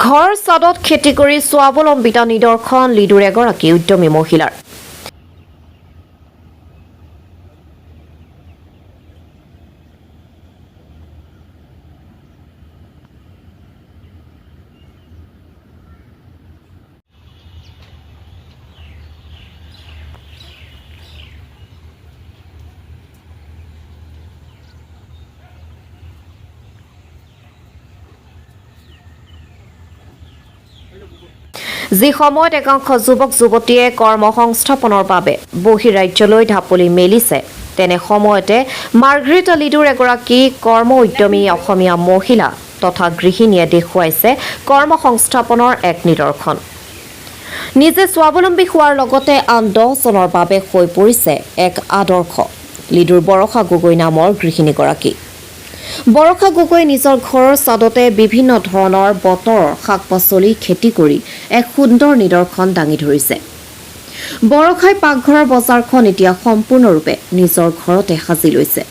ঘৰ ছাদত খেতি কৰি স্বাৱলম্বিতা নিদৰ্শন লিডুৰ এগৰাকী উদ্যমী মহিলাৰ। যি সময়ত একাংশ যুৱক যুৱতীয়ে কৰ্মসংস্থাপনৰ বাবে বহিৰাজ্যলৈ ঢাপলি মেলিছে, তেনে সময়তে মাৰ্গাৰেটা লিডুৰ এগৰাকী কৰ্ম উদ্যমী অসমীয়া মহিলা তথা গৃহিণীয়ে দেখুৱাইছে কৰ্মসংস্থাপনৰ এক নিদৰ্শন। নিজে স্বাৱলম্বী হোৱাৰ লগতে আন 10 জনৰ বাবে হৈ পৰিছে এক আদৰ্শ। লিডুৰ বৰষা গগৈ নামৰ গৃহিণীগৰাকী। বৰষা গগৈ নিজৰ ঘৰৰ ছাদতে বিভিন্ন ধৰণৰ বতৰৰ শাক পাচলি খেতি কৰি এক সুন্দৰ নিদৰ্শন দাঙি ধৰিছে। বৰষাই পাকঘৰৰ বজাৰখন এতিয়া সম্পূৰ্ণৰূপে নিজৰ ঘৰতে সাজি লৈছে।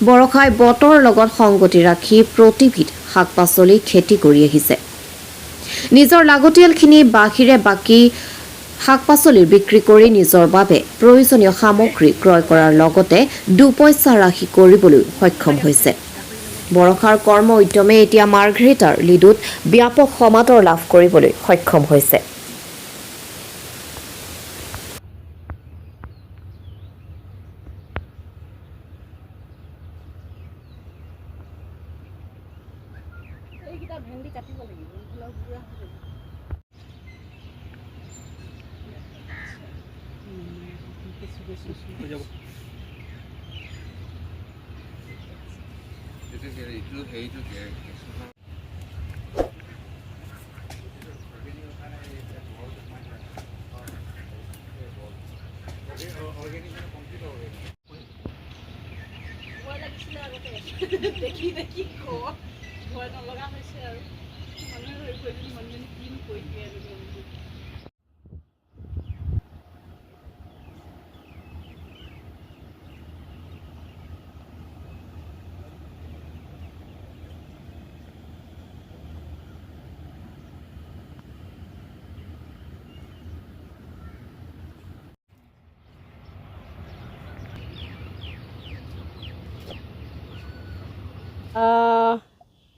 বৰষাই বতৰৰ লগত সংগতি ৰাখি প্ৰতিবিধ শাক পাচলি খেতি কৰি আহিছে। নিজৰ লাগতিয়ালখিনি বাহিৰে বাকী শাক পাচলি বিক্ৰী কৰি নিজৰ বাবে প্ৰয়োজনীয় সামগ্ৰী ক্ৰয় কৰাৰ লগতে দুপইচা ৰাখি কৰিবলৈ সক্ষম হৈছে। বৰষাৰ কৰ্ম উদ্যমে এতিয়া মাৰ্গাৰেটাৰ লিডুত ব্যাপক সমাদৰ লাভ কৰিবলৈ সক্ষম হৈছে। দেখি দেখি ভয় নলগা হৈছে আৰু মানুহে মানুহজনী কিনো কৰি দিয়ে আৰু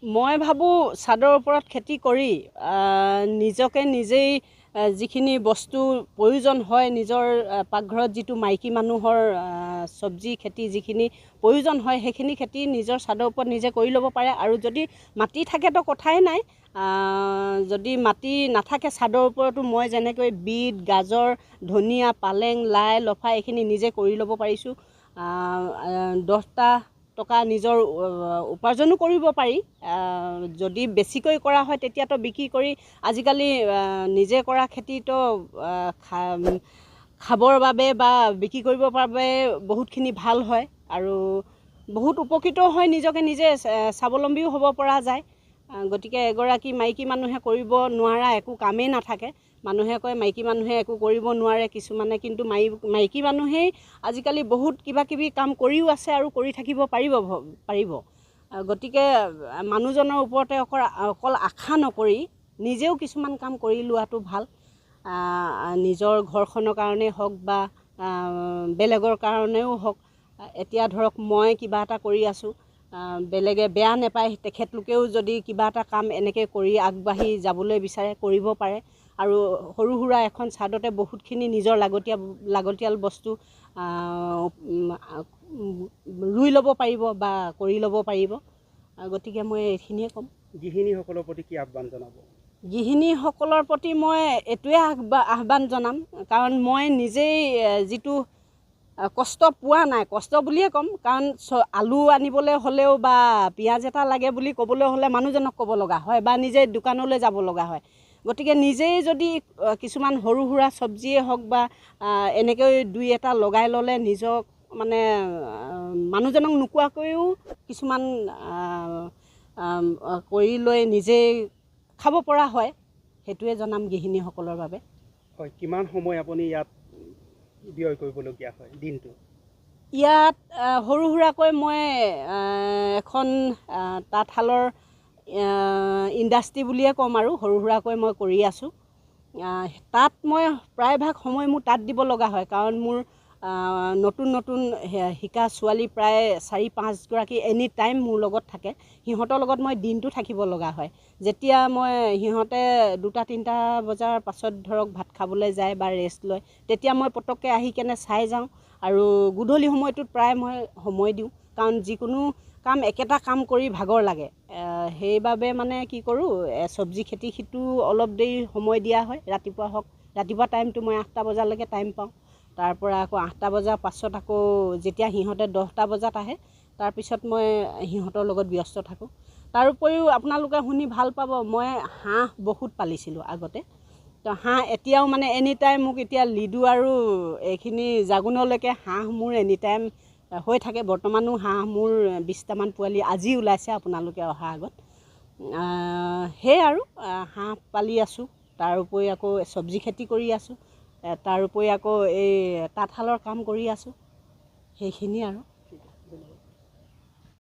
মই ভাবোঁ ছাদৰ ওপৰত খেতি কৰি নিজকে নিজেই যিখিনি বস্তু প্ৰয়োজন হয়, নিজৰ পাকঘৰত যিটো মাইকী মানুহৰ চব্জি খেতি যিখিনি প্ৰয়োজন হয়, সেইখিনি খেতি নিজৰ ছাদৰ ওপৰত নিজে কৰি ল'ব পাৰে। আৰু যদি মাটি থাকেতো কথাই নাই, যদি মাটি নাথাকে ছাদৰ ওপৰতো মই যেনেকৈ বিট, গাজৰ, ধনিয়া, পালেং, লাই, লফা এইখিনি নিজে কৰি ল'ব পাৰিছোঁ। 10টা টকা নিজৰ উপাৰ্জনো কৰিব পাৰি। যদি বেছিকৈ কৰা হয় তেতিয়াতো বিক্ৰী কৰি আজিকালি নিজে কৰা খেতিটো খাবৰ বাবে বা বিক্ৰী কৰিবৰ বাবে বহুতখিনি ভাল হয় আৰু বহুত উপকৃত হয়, নিজকে নিজে স্বাৱলম্বীও হ'ব পৰা যায়। গতিকে এগৰাকী মাইকী মানুহে কৰিব নোৱাৰা একো কামেই নাথাকে। মানুহে কয় মাইকী মানুহে একো কৰিব নোৱাৰে কিছুমানে, কিন্তু মাইকী মানুহেই আজিকালি বহুত কিবা কিবি কাম কৰিও আছে আৰু কৰি থাকিব পাৰিব। গতিকে মানুহজনৰ ওপৰতে অকল আশা নকৰি নিজেও কিছুমান কাম কৰি লোৱাটো ভাল। নিজৰ ঘৰখনৰ কাৰণেই হওক বা বেলেগৰ কাৰণেও হওক। এতিয়া ধৰক মই কিবা এটা কৰি আছোঁ, বেলেগে বেয়া নাপায়, তেখেতলোকেও যদি কিবা এটা কাম এনেকৈ কৰি আগবাঢ়ি যাবলৈ বিচাৰে কৰিব পাৰে। আৰু সৰু সুৰা এখন ছাদতে বহুতখিনি নিজৰ লাগতিয়াল বস্তু ৰুই ল'ব পাৰিব বা কৰি ল'ব পাৰিব। গতিকে মই এইখিনিয়ে ক'ম। গৃহিণীসকলৰ প্ৰতি কি আহ্বান জনাব? গৃহিণীসকলৰ প্ৰতি মই এইটোৱে আহ্বান জনাম, কাৰণ মই নিজেই যিটো কষ্ট পোৱা নাই, কষ্ট বুলিয়ে ক'ম, কাৰণ আলু আনিবলৈ হ'লেও বা পিঁয়াজ এটা লাগে বুলি ক'বলৈ হ'লে মানুহজনক ক'ব লগা হয় বা নিজে দোকানলৈ যাব লগা হয়। গতিকে নিজেই যদি কিছুমান সৰু সুৰা চব্জিয়ে হওক বা এনেকৈ দুই এটা লগাই ল'লে নিজক মানে মানুহজনক নোকোৱাকৈও কিছুমান কৰি লৈ নিজেই খাব পৰা হয়। সেইটোৱে জনাম গৃহিণীসকলৰ বাবে। হয়, কিমান সময় আপুনি ইয়াত ব্যয় কৰিবলগীয়া হয় দিনটো? ইয়াত সৰু সুৰাকৈ মই এখন তাঁতশালৰ ইণ্ডাষ্ট্ৰি বুলিয়ে ক'ম আৰু সৰু সুৰাকৈ মই কৰি আছোঁ। তাত মই প্ৰায়ভাগ সময় মোৰ তাত দিব লগা হয়, কাৰণ মোৰ নতুন নতুন শিকা ছোৱালী প্ৰায় 4-5 গৰাকী এনি টাইম মোৰ লগত থাকে। সিহঁতৰ লগত মই দিনটো থাকিব লগা হয়। যেতিয়া মই সিহঁতে 2-3 বজাৰ পাছত ধৰক ভাত খাবলৈ যায় বা ৰেষ্ট লয়, তেতিয়া মই পটককৈ আহি কেনে চাই যাওঁ। আৰু গধূলি সময়টোত প্ৰায় মই সময় দিওঁ, কাৰণ যিকোনো কাম একেটা কাম কৰি ভাগৰ লাগে। সেইবাবে মানে কি কৰোঁ, চব্জি খেতি সিটো অলপ দেৰি সময় দিয়া হয়। ৰাতিপুৱা হওক, ৰাতিপুৱা টাইমটো মই 8টা বজালৈকে টাইম পাওঁ। তাৰপৰা আকৌ 8টা বজাৰ পাছত আকৌ যেতিয়া সিহঁতে 10টা বজাত আহে, তাৰপিছত মই সিহঁতৰ লগত ব্যস্ত থাকোঁ। তাৰ উপৰিও আপোনালোকে শুনি ভাল পাব, মই হাঁহ বহুত পালিছিলোঁ আগতে। তো হাঁহ এতিয়াও মানে এনি টাইম মোক এতিয়া লিডু আৰু এইখিনি জাগুনলৈকে হাঁহ মোৰ এনি টাইম হৈ থাকে। বৰ্তমানো হাঁহ মোৰ 20টামান পোৱালি আজি ওলাইছে আপোনালোকে অহাৰ আগত। সেয়ে আৰু হাঁহ পালি আছোঁ। তাৰ উপৰি আকৌ চব্জি খেতি কৰি আছোঁ। তাৰ উপৰি আকৌ এই তাঁতশালৰ কাম কৰি আছোঁ। সেইখিনি আৰু